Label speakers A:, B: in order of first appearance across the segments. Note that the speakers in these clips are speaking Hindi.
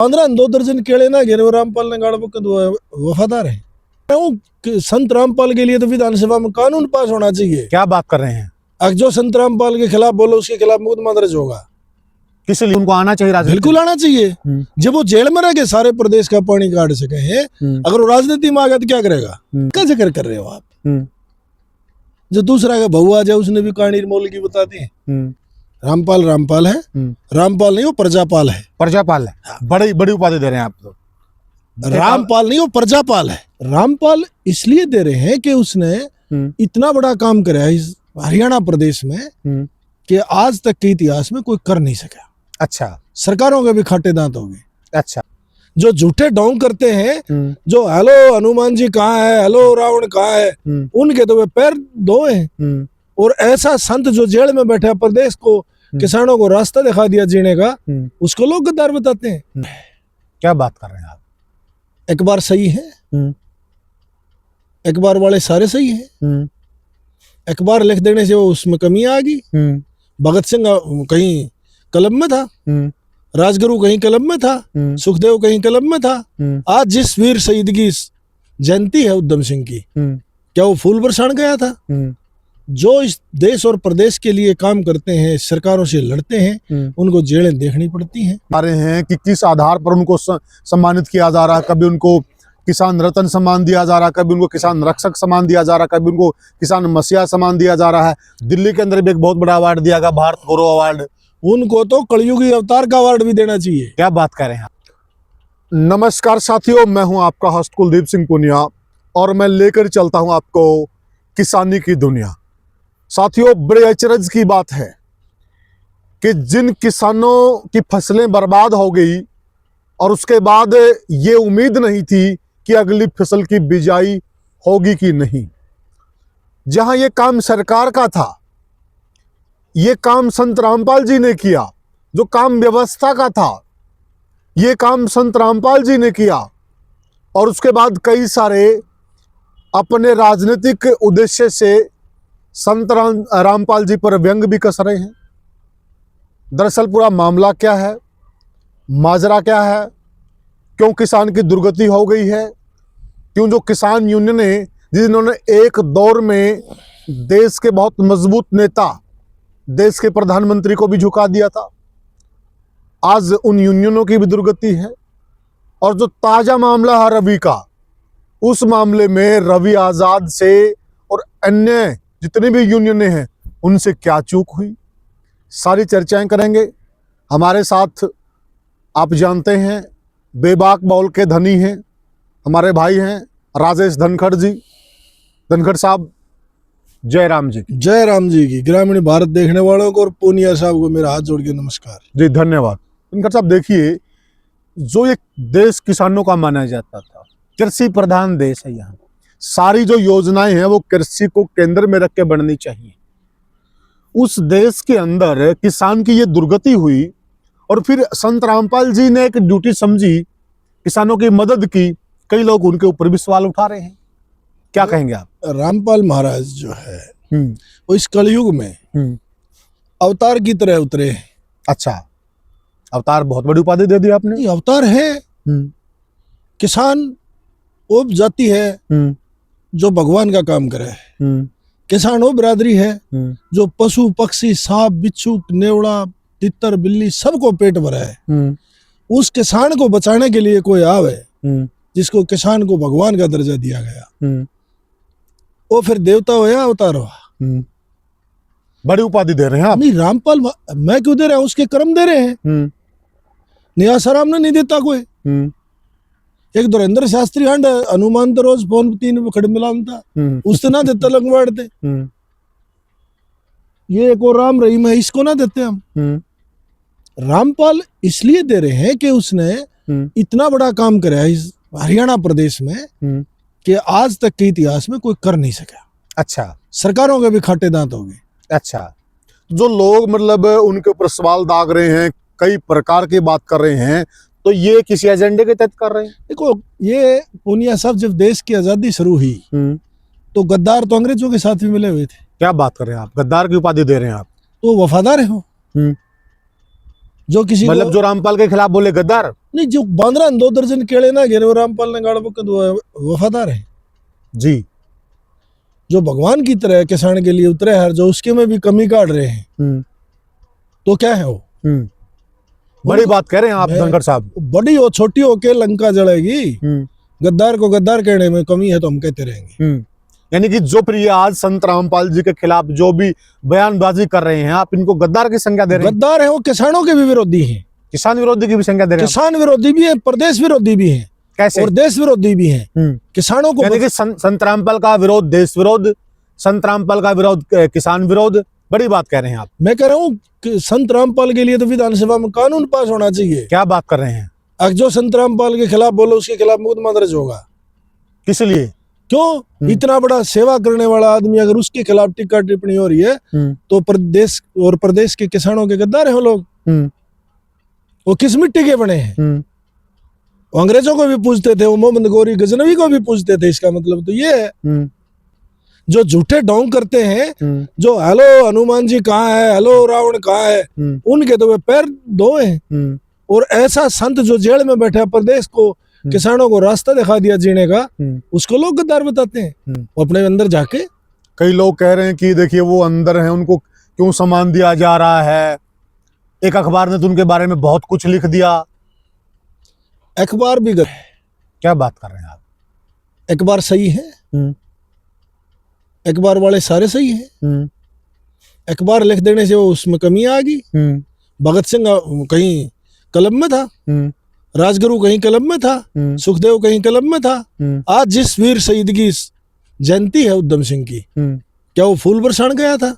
A: 15 2 दर्जन केले ना घेरे वो रामपाल ने गाड़ बुक वफादार है। संत रामपाल के लिए तो विधानसभा में कानून पास होना चाहिए।
B: क्या बात कर रहे हैं?
A: अब जो संत रामपाल के खिलाफ बोलो उसके खिलाफ मुकदमा दर्ज होगा।
B: किस लिए उनको आना चाहिए राजनीति?
A: बिल्कुल आना चाहिए। जब वो जेल में रह के सारे प्रदेश का पानी काट सके हैं, अगर वो राजनीति में आ गया तो क्या करेगा? क्या जिक्र कर रहे हो आप? जो दूसरा का बहू आ जाए उसने भी कहानी मोल की बता दी। रामपाल रामपाल है, रामपाल नहीं वो प्रजापाल है।
B: प्रजापाल है, बड़ी उपाधि दे रहे हैं आप तो।
A: रामपाल नहीं वो प्रजापाल है। रामपाल इसलिए दे रहे हैं कि उसने इतना बड़ा काम करा है इस हरियाणा प्रदेश में कि आज तक के इतिहास में कोई कर नहीं सका।
B: अच्छा,
A: सरकारों के भी खाटे दांत हो गए।
B: अच्छा,
A: जो झूठे ढोंग करते हैं, जो हेलो हनुमान जी कहाँ है, हेलो रावण कहाँ है, उनके तो वे पैर धोए हैं। और ऐसा संत जो जेल में बैठा प्रदेश को किसानों को रास्ता दिखा दिया जीने का, उसको लोग गद्दार बताते हैं।
B: क्या बात कर रहे हैं आप?
A: एक बार सही है, एक बार वाले सारे सही है। एक बार लिख देने से वो उसमें कमी आ गई। भगत सिंह कहीं कलम में था, राजगुरु कहीं कलम में था, सुखदेव कहीं कलम में था। आज जिस वीर शहीद की जयंती है उधम सिंह की, क्या वो फूल बरसाने गया था? जो इस देश और प्रदेश के लिए काम करते हैं, सरकारों से लड़ते हैं, उनको जेलें देखनी पड़ती हैं।
B: आ रहे हैं कि किस आधार पर उनको सम्मानित किया जा रहा है। कभी उनको किसान रत्न सम्मान दिया जा रहा है, कभी उनको किसान रक्षक सम्मान दिया जा रहा है, कभी उनको किसान मसीहा सम्मान दिया जा रहा है। दिल्ली के अंदर भी एक बहुत बड़ा अवार्ड दिया गया, भारत गौरव अवार्ड।
A: उनको तो कलयुगी अवतार का अवार्ड भी देना चाहिए।
B: क्या बात कर रहे हैं? नमस्कार साथियों, मैं हूं आपका होस्ट कुलदीप सिंह पुनिया और मैं लेकर चलता हूं आपको किसानी की दुनिया। साथियों, बड़े अचरज की बात है कि जिन किसानों की फसलें बर्बाद हो गई और उसके बाद ये उम्मीद नहीं थी कि अगली फसल की बिजाई होगी कि नहीं, जहां ये काम सरकार का था, ये काम संत रामपाल जी ने किया। जो काम व्यवस्था का था, ये काम संत रामपाल जी ने किया। और उसके बाद कई सारे अपने राजनीतिक उद्देश्य से संत रामपाल जी पर व्यंग भी कस रहे हैं। दरअसल पूरा मामला क्या है, माजरा क्या है, क्यों किसान की दुर्गति हो गई है, क्यों जो किसान यूनियन है जिन्होंने एक दौर में देश के बहुत मजबूत नेता, देश के प्रधानमंत्री को भी झुका दिया था, आज उन यूनियनों की भी दुर्गति है। और जो ताजा मामला है रवि का, उस मामले में रवि आजाद से और अन्य जितनी भी यूनियनें हैं उनसे क्या चूक हुई, सारी चर्चाएं करेंगे। हमारे साथ आप जानते हैं बेबाक बौल के धनी हैं, हमारे भाई हैं राजेश धनखड़ जी। धनखड़ साहब, जय राम जी।
A: जय राम जी की। ग्रामीण भारत देखने वालों को और पूनिया साहब को मेरा हाथ जोड़ के नमस्कार
B: जी, धन्यवाद। धनखड़ साहब, देखिए, जो एक देश किसानों का माना जाता था, कृषि प्रधान देश है, यहाँ सारी जो योजनाएं हैं वो कृषि को केंद्र में रख के बननी चाहिए। उस देश के अंदर किसान की ये दुर्गति हुई और फिर संत रामपाल जी ने एक ड्यूटी समझी, किसानों की मदद की। कई लोग उनके ऊपर भी सवाल उठा रहे हैं, क्या कहेंगे आप?
A: रामपाल महाराज जो है वो इस कलयुग में अवतार की तरह उतरे।
B: अच्छा, अवतार, बहुत बड़ी उपाधि दे दी आपने।
A: अवतार है। किसान वो जाति है जो भगवान का काम करे है। किसान वो बिरादरी है जो पशु पक्षी सांप बिच्छू नेवड़ा तितर बिल्ली सबको पेट भरा है। उस किसान को बचाने के लिए कोई आवे जिसको किसान को भगवान का दर्जा दिया गया, वो फिर देवता हो या अवतार हो।
B: बड़ी उपाधि दे रहे हैं आप।
A: नहीं, रामपाल मैं क्यों दे रहा हूं, उसके कर्म दे रहे हैं। नियासाराम ने नहीं देता कोई। एक धुरेंद्र शास्त्री हंड हनुमान तो रोज फोन 3 खड़ मिलान था, उससे ना देता लंगवाड़ते। ये एक और राम रहीम है, इसको ना देते हम। रामपाल इसलिए दे रहे हैं कि उसने इतना बड़ा काम करा है इस हरियाणा प्रदेश में कि आज तक के इतिहास में कोई कर नहीं सका।
B: अच्छा,
A: सरकारों के भी खाटे दांत हो गए।
B: अच्छा, जो लोग मतलब उनके ऊपर सवाल दाग रहे हैं, कई प्रकार की बात कर रहे हैं, तो ये किसी एजेंडे के तहत कर रहे हैं?
A: देखो, ये पूनिया साहब, जब देश की आजादी शुरू हुई तो गद्दार तो अंग्रेजों के साथ भी मिले हुए थे।
B: क्या बात कर रहे हैं आप? गद्दार की उपाधि दे रहे हैं आप?
A: तो वफादार है वो। जो किसी को
B: मतलब जो रामपाल के खिलाफ बोले गद्दार
A: नहीं, जो बांद्रा 2 दर्जन केले ना गिरे वो रामपाल ने गाड़ के वफादार है।
B: जी।
A: जो भगवान की तरह किसान के लिए उतरे हैं, जो उसके में भी कमी काट रहे हैं, तो क्या है वो?
B: बड़ी बात कह रहे हैं आप धनखड़ साहब।
A: बड़ी हो छोटी हो के लंका जलेगी। गद्दार को गद्दार कहने में कमी है तो हम कहते रहेंगे।
B: यानी कि जो प्रिय आज संत रामपाल जी के खिलाफ जो भी बयानबाजी कर रहे हैं, आप इनको गद्दार की संज्ञा दे रहे हैं?
A: गद्दार है वो, किसानों के भी विरोधी हैं,
B: किसान विरोधी की भी संज्ञा दे रहे हैं?
A: किसान विरोधी भी है, प्रदेश विरोधी भी है,
B: कैसे?
A: और देश विरोधी भी है। किसानों को
B: यानी कि संत रामपाल का विरोध देश विरोध, संत रामपाल का विरोध किसान विरोध। बड़ी बात कह रहे हैं आप।
A: मैं कह रहा हूँ संत रामपाल के लिए तो विधानसभा में कानून पास होना चाहिए।
B: क्या बात कर रहे हैं?
A: अब जो संत रामपाल के खिलाफ बोलो उसके खिलाफ मुकदमा दर्ज होगा।
B: किस लिए?
A: क्यों? इतना बड़ा सेवा करने वाला आदमी अगर उसके खिलाफ टिक्का टिप्पणी हो रही है तो प्रदेश के किसानों के गद्दार हैं वो लोग। वो किस मिट्टी के बने हैं? वो अंग्रेजों को भी पूछते थे, वो मोहम्मद गौरी गजनवी को भी पूछते थे। इसका मतलब तो ये है जो झूठे ढोंग करते हैं, जो हेलो हनुमान जी कहाँ है, हेलो रावण कहाँ है, उनके तो वे पैर धोए हैं। और ऐसा संत जो जेल में बैठा प्रदेश को किसानों को रास्ता दिखा दिया जीने का, उसको लोग गद्दार बताते हैं। वो अपने अंदर जाके
B: कई लोग कह रहे हैं कि देखिए वो अंदर हैं, उनको क्यों सम्मान दिया जा रहा है। एक अखबार ने तो उनके बारे में बहुत कुछ लिख दिया।
A: अखबार भी
B: क्या बात कर रहे हैं आप?
A: अखबार सही है, अखबार वाले सारे सही है। अखबार लिख देने से वो उसमें कमी आ गई। भगत सिंह कहीं कलम में था, राजगुरु कहीं कलम में था, सुखदेव कहीं कलम में था। आज जिस वीर शहीद की जयंती है उधम सिंह की, क्या वो फूल बरसाने गया था?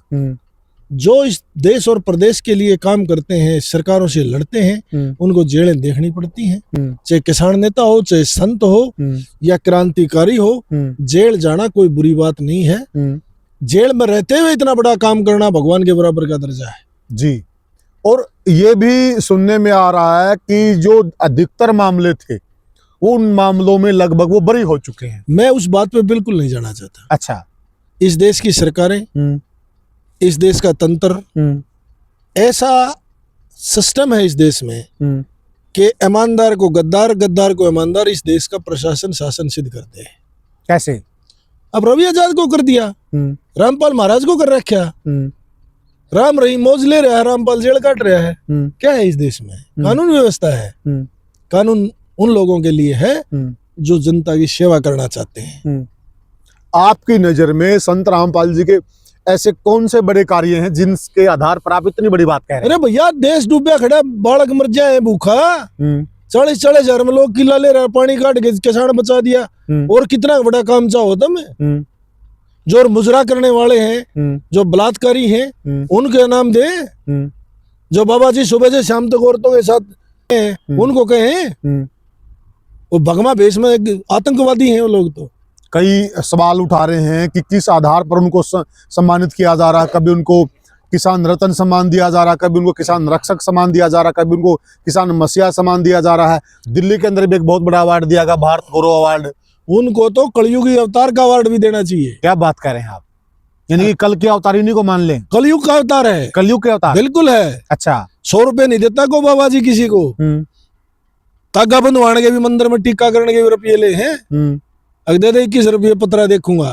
A: जो इस देश और प्रदेश के लिए काम करते हैं, सरकारों से लड़ते हैं, उनको जेलें देखनी पड़ती हैं। चाहे किसान नेता हो, चाहे संत हो या क्रांतिकारी हो, जेल जाना कोई बुरी बात नहीं है। जेल में रहते हुए इतना बड़ा काम करना भगवान के बराबर का दर्जा है।
B: जी। और ये भी सुनने में आ रहा है कि जो अधिकतर मामले थे उन मामलों में लगभग वो बरी हो चुके हैं।
A: मैं उस बात पे बिल्कुल नहीं जाना चाहता।
B: अच्छा।
A: इस देश की सरकारें, इस देश का तंत्र, ऐसा सिस्टम है इस देश में कि ईमानदार को गद्दार, गद्दार को ईमानदार, इस देश का प्रशासन शासन सिद्ध करते हैं।
B: कैसे? अब
A: रवि आजाद को कर दिया, रामपाल महाराज को कर रखा, राम रही मौज ले रहा है, रामपाल जेल काट रहा है। क्या है इस देश में? कानून व्यवस्था है। कानून उन लोगों के लिए है जो जनता की सेवा करना चाहते हैं।
B: आपकी नजर में संत रामपाल जी के ऐसे कौन से बड़े कार्य हैं जिनके आधार पर आप इतनी बड़ी बात कह रहे हैं?
A: अरे भैया, देश डूबा खड़ा, बालक मर जाए भूखा, 40-40 हजार में लोग किला ले रहा, पानी काट के किसान बचा दिया। और कितना बड़ा काम चाहो तुम्हें? जो मुजरा करने वाले हैं, जो बलात्कारी हैं, उनके नाम दे। जो बाबा जी सुबह से शाम तक औरतों के साथ हैं, उनको कहें वो भगवा भेष में आतंकवादी हैं वो लोग। तो
B: कई सवाल उठा रहे हैं कि किस आधार पर उनको सम्मानित किया जा रहा है। कभी उनको किसान रत्न सम्मान दिया जा रहा है, कभी उनको किसान रक्षक सम्मान दिया जा रहा है, कभी उनको किसान मसीहा सम्मान दिया जा रहा है। दिल्ली के अंदर भी एक बहुत बड़ा अवार्ड दिया गया, भारत गौरव अवार्ड।
A: उनको तो कलयुगी अवतार का अवार्ड भी देना चाहिए।
B: क्या बात कर रहे हैं आप? यानी कि कल के अवतार इन्हीं को मान लें?
A: कलयुग का अवतार है।
B: कलयुग के अवतार
A: बिल्कुल है।
B: अच्छा।
A: 100 रुपए नहीं देता को बाबा जी किसी को। तागा बंधवाने के भी मंदिर में टीका करने के भी रुपये ले हैं। दे 21 रुपये पतरा देखूंगा,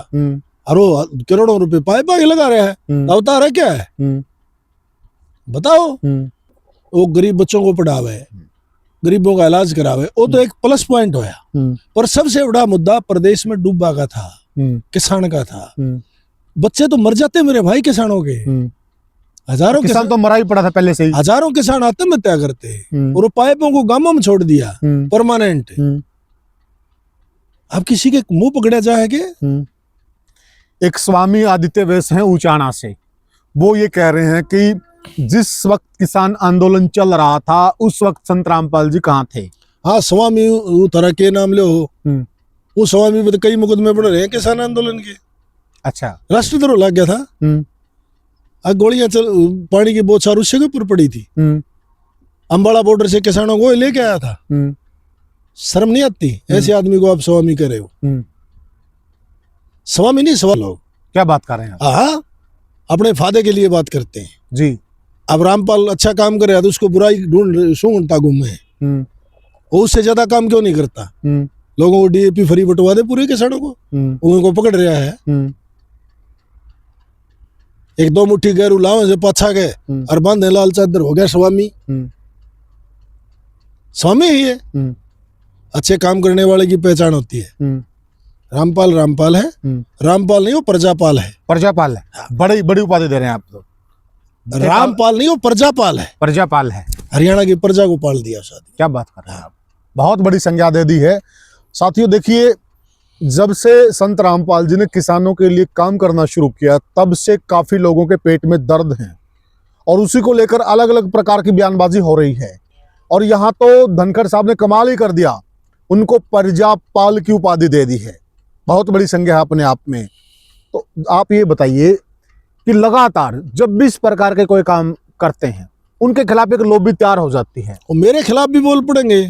A: अरे करोड़ों रुपए पाए पाए लगा रहा है। अवतार है क्या है? बताओ। वो गरीब बच्चों को पढ़ावे, गरीबों का इलाज करावे, वो तो एक प्लस पॉइंट होया। पर सबसे बड़ा मुद्दा प्रदेश में डूबा का था, किसान का था। बच्चे तो मर जाते मेरे भाई किसानों के। हजारों
B: किसान तो मरा ही पड़ा था पहले से ही।
A: हजारों किसान आत्महत्या करते और पाइपों को गांवों में छोड़ दिया परमानेंट। अब किसी के मुंह पकड़ा जाएगा?
B: एक स्वामी आदित्य वैस हैं ऊंचाना से, वो ये कह रहे हैं कि जिस वक्त किसान आंदोलन चल रहा था उस वक्त संत रामपाल जी कहाँ थे?
A: हाँ, स्वामी तरह के नाम ले हो, वो स्वामी में तो कई मुकदमे बढ़ रहे हैं किसान आंदोलन के।
B: अच्छा।
A: राष्ट्रद्रोह लग गया था। गोलियां चल, पानी की बौछार उससे के ऊपर पड़ी थी। अंबाला बॉर्डर से किसानों को लेके आया था। शर्म नहीं आती ऐसे आदमी को आप स्वामी कह रहे हो? स्वामी नहीं, सवाल लोग।
B: क्या बात कर रहे हैं?
A: हाँ, अपने फायदे के लिए बात करते हैं
B: जी।
A: अब रामपाल अच्छा काम करे तो उसको बुराई ढूंढता घूमे, वो उससे ज्यादा काम क्यों नहीं करता? लोगों को डीएपी फ्री बंटवा दे पूरे किसानों को, उनको पकड़ रहा है। एक दो मुट्ठी गैरू लाओ से पाछा गए और बांधे लाल चादर, हो गया स्वामी। स्वामी ही है, अच्छे काम करने वाले की पहचान होती है। रामपाल रामपाल है, रामपाल नहीं वो प्रजापाल है।
B: प्रजापाल है, बड़ी बड़ी उपाधि दे रहे हैं आप तो।
A: रामपाल नहीं वो प्रजापाल है,
B: प्रजापाल है।
A: हरियाणा की प्रजा को पाल दिया साथी।
B: क्या बात कर रहे हैं आप, बहुत बड़ी संज्ञा दे दी है। साथियों देखिए, जब से संत रामपाल जी ने किसानों के लिए काम करना शुरू किया तब से काफी लोगों के पेट में दर्द है और उसी को लेकर अलग अलग प्रकार की बयानबाजी हो रही है। और यहाँ तो धनखड़ साहब ने कमाल ही कर दिया, उनको प्रजापाल की उपाधि दे दी है। बहुत बड़ी संज्ञा है अपने आप में। तो आप ये बताइए कि लगातार जब भी इस प्रकार के कोई काम करते हैं उनके खिलाफ एक लॉबी तैयार हो जाती है।
A: वो मेरे खिलाफ भी बोल पड़ेंगे,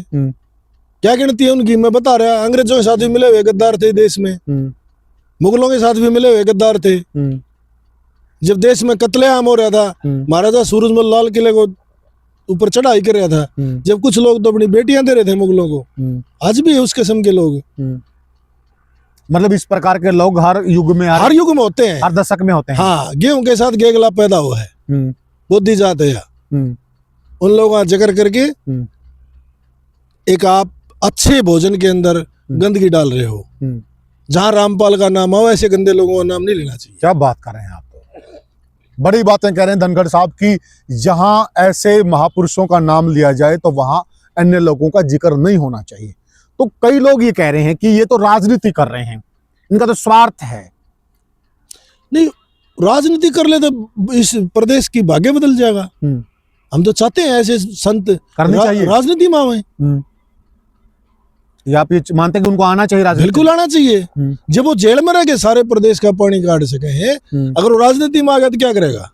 A: क्या गिनती है उनकी? मैं बता रहा, अंग्रेजों के साथ भी मिले हुए गद्दार थे देश में, मुगलों के साथ भी मिले हुए गद्दार थे। जब देश में कत्लेआम हो रहा था, महाराजा सूरजमल लाल किले को ऊपर चढ़ाई कर रहा था, जब कुछ लोग तो अपनी बेटियां दे रहे थे मुगलों को, आज भी है उस किस्म के लोग।
B: मतलब इस प्रकार के लोग हर युग में
A: होते हैं,
B: हर दशक में होते हैं।
A: हाँ, गेहूं के साथ गेगला पैदा हुआ है, बुद्धि जात है। उन लोगों का जिक्र करके एक आप अच्छे भोजन के अंदर गंदगी डाल रहे हो। जहां रामपाल का नाम हो ऐसे गंदे लोगों का नाम नहीं लेना चाहिए।
B: क्या बात कर रहे हैं आप, तो बड़ी बातें कह रहे हैं धनखड़ साहब की। जहां ऐसे महापुरुषों का नाम लिया जाए तो वहां अन्य लोगों का जिक्र नहीं होना चाहिए। तो कई लोग ये कह रहे हैं कि ये तो राजनीति कर रहे हैं, इनका तो स्वार्थ है।
A: नहीं, राजनीति कर ले तो इस प्रदेश की भाग्य बदल जाएगा। हम तो चाहते हैं ऐसे संत
B: करनी चाहिए,
A: राजनीति में आवे।
B: या आप ये मानते हैं कि उनको आना चाहिए राजनीति?
A: बिल्कुल आना चाहिए। जब वो जेल में रह के सारे प्रदेश का पानी काट सके हैं, अगर वो राजनीति में आ गया तो क्या करेगा?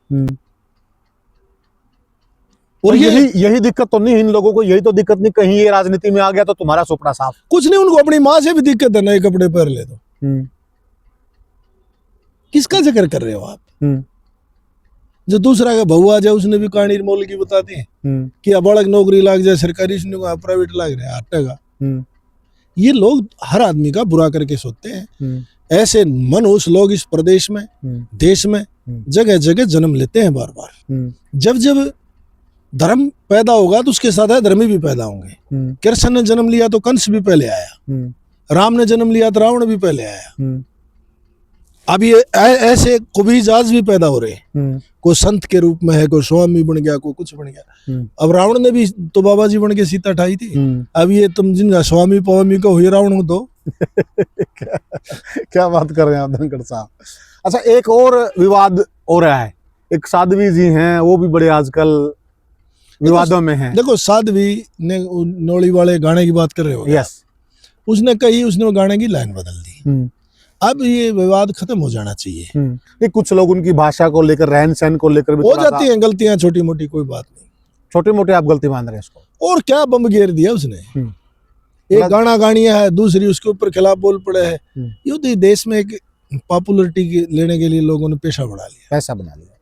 B: और यही दिक्कत तो नहीं इन लोगों को, यही तो दिक्कत नहीं कहीं ये राजनीति में आ गया तो तुम्हारा सुपड़ा साफ।
A: कुछ नहीं, उनको अपनी माँ से भी दिक्कत है, नए कपड़े पहन ले तो। किसका जिक्र कर रहे हो आप? जो दूसरा का बहू आ जाए उसने भी कहानी मोल की बता दी कि अब बड़क नौकरी लाग जाए सरकारी, प्राइवेट लाग रहा है आटे। ये लोग हर आदमी का बुरा करके सोचते हैं। ऐसे मनहूस लोग इस प्रदेश में, देश में जगह जगह जन्म लेते हैं बार बार। जब जब धर्म पैदा होगा तो उसके साथ धर्मी भी पैदा होंगे। कृष्ण ने जन्म लिया तो कंस भी पहले आया, राम ने जन्म लिया तो रावण भी पहले आया। अब ये ऐसे कुबीज आज भी पैदा हो रहे हैं। कोई संत के रूप में है, कोई स्वामी बन गया, कोई कुछ बन गया। अब रावण ने भी तो बाबा जी बन के सीता ठाई थी। अब ये तुम जिनका स्वामी पवामी को हुए रावण हो तो
B: क्या बात कर रहे हैं आप धनखड़ साहब। अच्छा, एक और विवाद हो रहा है, एक साध्वी जी हैं वो भी बड़े आजकल विवादों में हैं।
A: देखो, साध्वी ने नौली वाले गाने की बात कर रहे हो।
B: यस,
A: उसने कही, उसने वो गाने की लाइन बदल दी। अब ये विवाद खत्म हो जाना चाहिए।
B: नहीं, कुछ लोग उनकी भाषा को लेकर, रहन सहन को लेकर भी
A: हो जाती हैं गलतियां, छोटी मोटी, कोई बात नहीं।
B: छोटे मोटे आप गलती मान रहे हैं इसको?
A: और क्या बम घेर दिया उसने। एक गाना गानिया है, दूसरी उसके ऊपर खिलाफ बोल पड़े है। ये तो देश में एक पॉपुलरिटी लेने के लिए लोगों ने पैसा बना लिया।